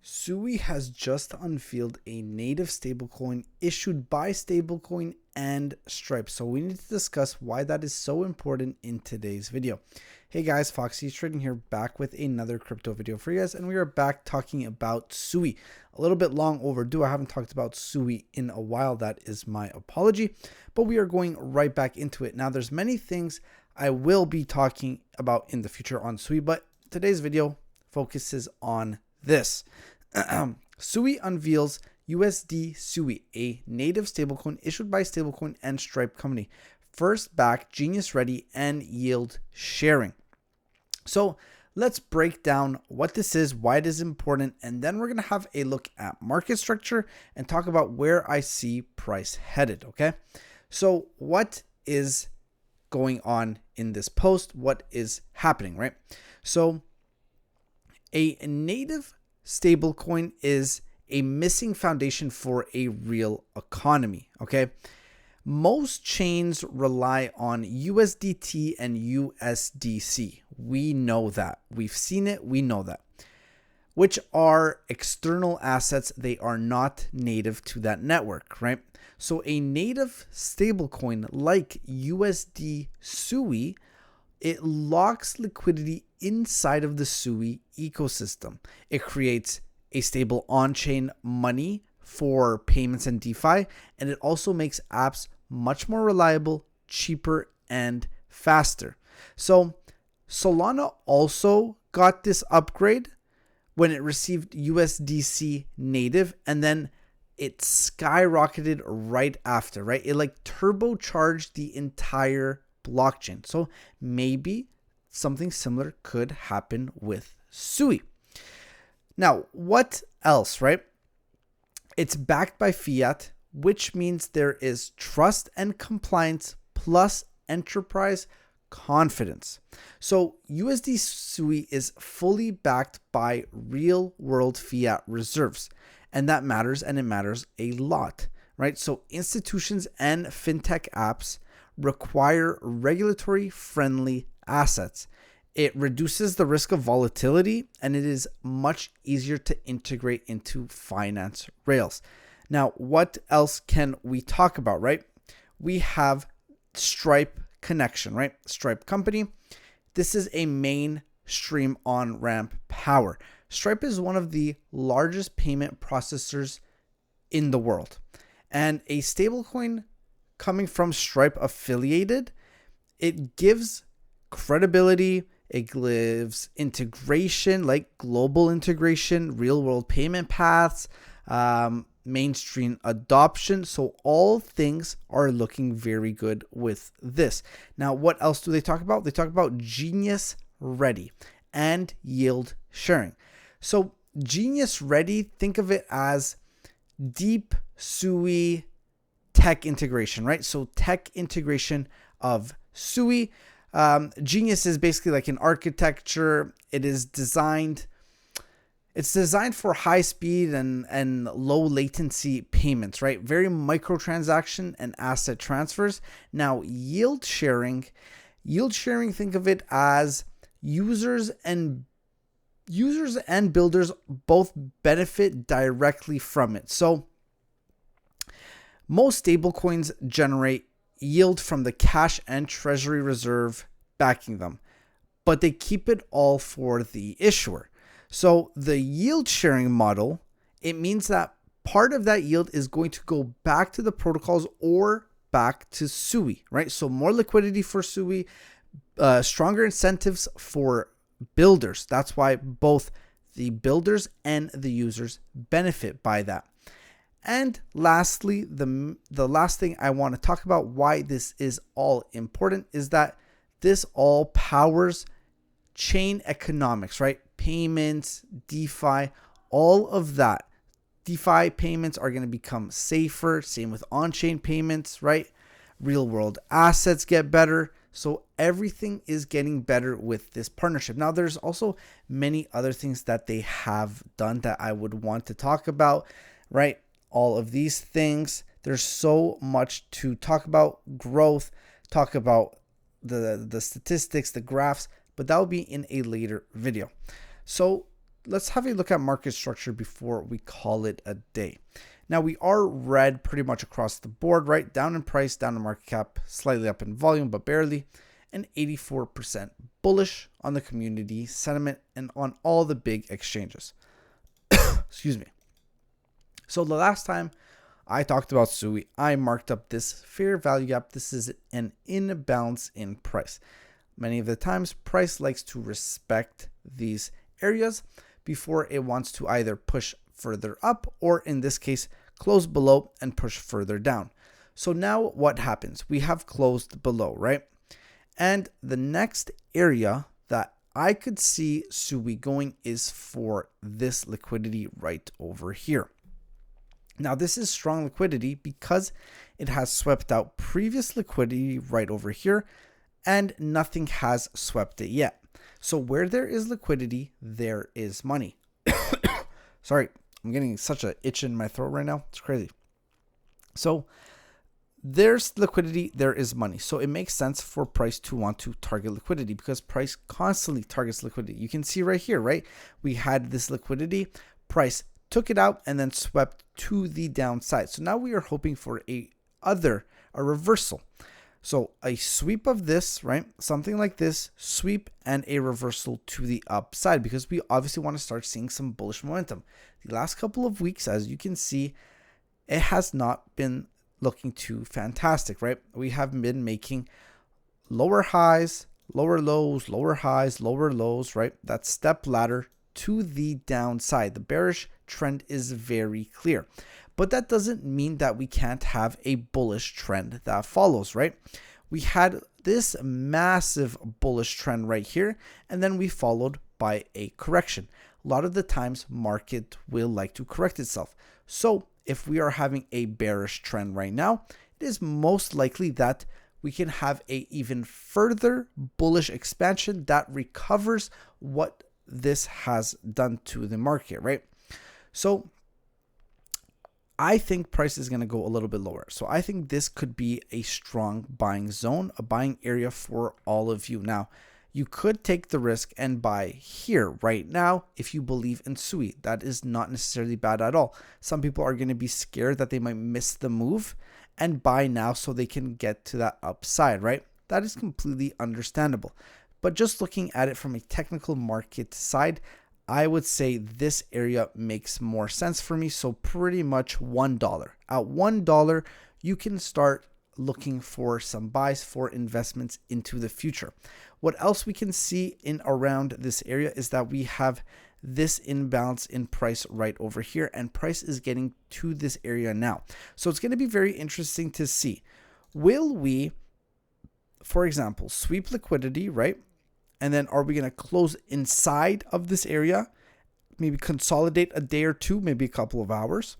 Sui has just unveiled a native stablecoin issued by Stablecoin and Stripe. So we need to discuss why that is so important in today's video. Hey guys, Foxy Trading here, back with another crypto video for you guys, and we are back talking about Sui. A little bit long overdue. I haven't talked about Sui in a while. That is my apology, but we are going right back into it. Now, there's many things I will be talking about in the future on Sui, but today's video focuses on this. Sui unveils USDsui, a native stablecoin issued by Stablecoin and Stripe company. First back, genius ready, and yield sharing. So let's break down what this is, why it is important, and then we're going to have a look at market structure and talk about where I see price headed. Okay. So what is going on in this post? What is happening, right? So a native stablecoin is a missing foundation for a real economy. Okay. Most chains rely on USDT and USDC. We know that. We've seen it. We know that. Which are external assets. They are not native to that network, right? So a native stablecoin like USDsui, it locks liquidity inside of the Sui ecosystem. It creates a stable on-chain money for payments and DeFi, and it also makes apps much more reliable, cheaper, and faster. So Solana also got this upgrade when it received USDC native, and then it skyrocketed right after, right? It like turbocharged the entire blockchain. So maybe something similar could happen with Sui. Now, what else, right? It's backed by fiat, which means there is trust and compliance plus enterprise confidence. So USDsui is fully backed by real world fiat reserves, and that matters, and it matters a lot, right? So institutions and fintech apps require regulatory friendly assets. It reduces the risk of volatility, and it is much easier to integrate into finance rails. Now, what else can we talk about, right? We have Stripe connection, right? Stripe company. This is a mainstream on-ramp power. Stripe is one of the largest payment processors in the world. And a stablecoin coming from Stripe affiliated, it gives credibility. It gives integration, like global integration, real world payment paths, mainstream adoption. So all things are looking very good with this. Now, what else do they talk about? They talk about genius ready and yield sharing. So genius ready, think of it as deep Sui tech integration, right? So tech integration of Sui. Genius is basically like an architecture. It's designed for high speed and low latency payments, right? Very microtransaction and asset transfers. Now, yield sharing, think of it as users and builders both benefit directly from it. So most stablecoins generate yield from the cash and treasury reserve backing them, but they keep it all for the issuer. So the yield sharing model, it means that part of that yield is going to go back to the protocols or back to Sui, right? So more liquidity for Sui, stronger incentives for builders. That's why both the builders and the users benefit by that. And lastly, the last thing I want to talk about why this is all important is that this all powers chain economics, right? Payments, DeFi, all of that. DeFi payments are going to become safer. Same with on-chain payments, right? Real world assets get better. So everything is getting better with this partnership. Now, there's also many other things that they have done that I would want to talk about, right? All of these things. There's so much to talk about. Growth, talk about the statistics, the graphs, but that will be in a later video. So let's have a look at market structure before we call it a day. Now we are red pretty much across the board, right? Down in price, down in market cap, slightly up in volume, but barely. And 84% bullish on the community sentiment and on all the big exchanges. Excuse me. So the last time I talked about SUI, I marked up this fair value gap. This is an imbalance in price. Many of the times, price likes to respect these areas before it wants to either push further up or, in this case, close below and push further down. So now what happens? We have closed below, right? And the next area that I could see SUI going is for this liquidity right over here. Now, this is strong liquidity because it has swept out previous liquidity right over here and nothing has swept it yet. So where there is liquidity, there is money. Sorry, I'm getting such an itch in my throat right now. It's crazy. So there's liquidity, there is money. So it makes sense for price to want to target liquidity because price constantly targets liquidity. You can see right here, right? We had this liquidity, price took it out and then swept to the downside. So now we are hoping for a reversal. So a sweep of this, right? Something like this, sweep and a reversal to the upside because we obviously want to start seeing some bullish momentum. The last couple of weeks, as you can see, it has not been looking too fantastic, right? We have been making lower highs, lower lows, lower highs, lower lows, right? That step ladder to the downside. The bearish trend is very clear, but that doesn't mean that we can't have a bullish trend that follows, right? We had this massive bullish trend right here, and then we followed by a correction. A lot of the times market will like to correct itself. So if we are having a bearish trend right now, it is most likely that we can have a even further bullish expansion that recovers what this has done to the market, right? So I think price is going to go a little bit lower. So I think this could be a strong buying zone, a buying area for all of you. Now, you could take the risk and buy here right now if you believe in SUI. That is not necessarily bad at all. Some people are going to be scared that they might miss the move and buy now so they can get to that upside, right? That is completely understandable. But just looking at it from a technical market side, I would say this area makes more sense for me. So pretty much $1. At $1, you can start looking for some buys for investments into the future. What else we can see in around this area is that we have this imbalance in price right over here, and price is getting to this area now. So it's going to be very interesting to see. Will we, for example, sweep liquidity, right? And then are we going to close inside of this area? Maybe consolidate a day or two, maybe a couple of hours.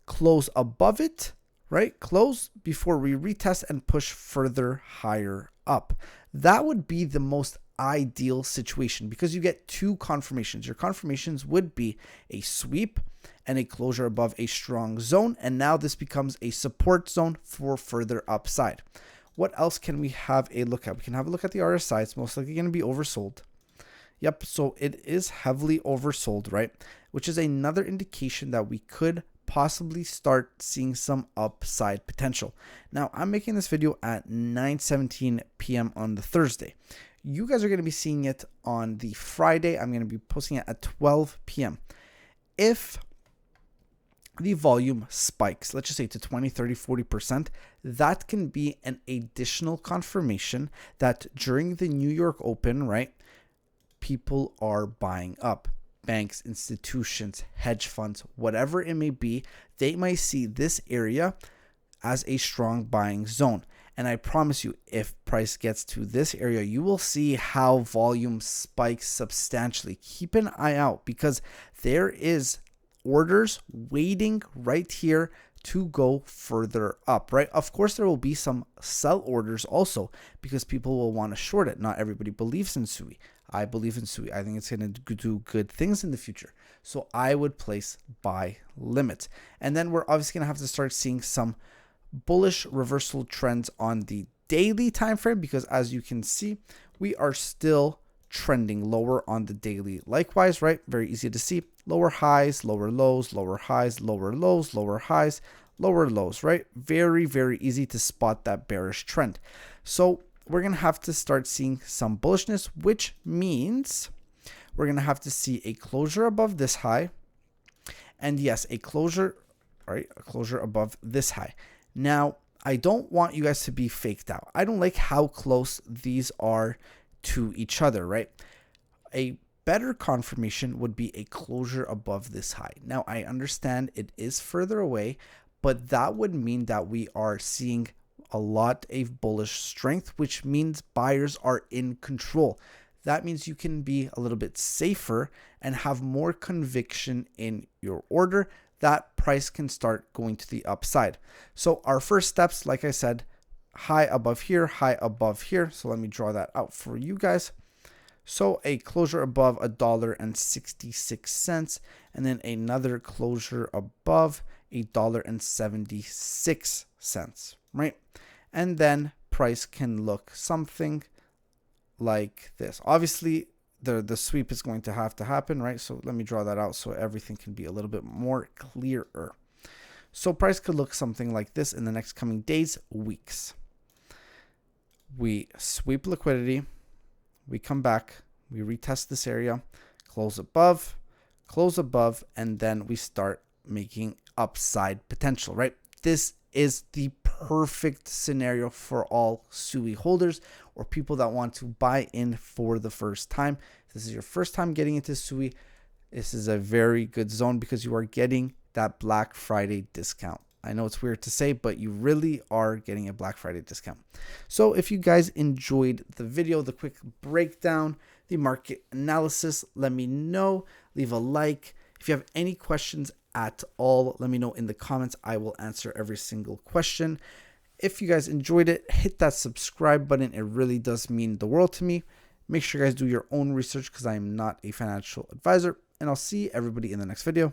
Close above it, right? Close before we retest and push further higher up. That would be the most ideal situation because you get two confirmations. Your confirmations would be a sweep and a closure above a strong zone. And now this becomes a support zone for further upside. What else can we have a look at? We can have a look at the RSI. It's most likely going to be oversold. Yep, so it is heavily oversold, right? Which is another indication that we could possibly start seeing some upside potential. Now, I'm making this video at 9:17 p.m. on the Thursday. You guys are going to be seeing it on the Friday. I'm going to be posting it at 12 p.m. If the volume spikes, let's just say to 20, 30, 40%, that can be an additional confirmation that during the New York Open, right, people are buying up. Banks, institutions, hedge funds, whatever it may be, they might see this area as a strong buying zone. And I promise you, if price gets to this area, you will see how volume spikes substantially. Keep an eye out because there is orders waiting right here to go further up, right? Of course, there will be some sell orders also because people will want to short it. Not everybody believes in SUI. I believe in SUI. I think it's going to do good things in the future. So I would place buy limits. And then we're obviously going to have to start seeing some bullish reversal trends on the daily time frame because as you can see, we are still trending lower on the daily. Likewise, right? Very easy to see. Lower highs, lower lows, lower highs, lower lows, lower highs, lower lows, right? Very, very easy to spot that bearish trend. So we're going to have to start seeing some bullishness, which means we're going to have to see a closure above this high. And yes, a closure, right? A closure above this high. Now, I don't want you guys to be faked out. I don't like how close these are to each other, right? A better confirmation would be a closure above this high. Now, I understand it is further away, but that would mean that we are seeing a lot of bullish strength, which means buyers are in control. That means you can be a little bit safer and have more conviction in your order. That price can start going to the upside. So our first steps, like I said, high above here, high above here. So let me draw that out for you guys. So a closure above $1.66, and then another closure above $1.76, right? And then price can look something like this. Obviously, the sweep is going to have to happen, right? So let me draw that out so everything can be a little bit more clearer. So price could look something like this in the next coming days, weeks. We sweep liquidity, we come back, we retest this area, close above, and then we start making upside potential, right? This is the perfect scenario for all SUI holders or people that want to buy in for the first time. If this is your first time getting into SUI, this is a very good zone because you are getting that Black Friday discount. I know it's weird to say, but you really are getting a Black Friday discount. So if you guys enjoyed the video, the quick breakdown, the market analysis, let me know. Leave a like. If you have any questions at all, let me know in the comments. I will answer every single question. If you guys enjoyed it, hit that subscribe button. It really does mean the world to me. Make sure you guys do your own research because I am not a financial advisor. And I'll see everybody in the next video.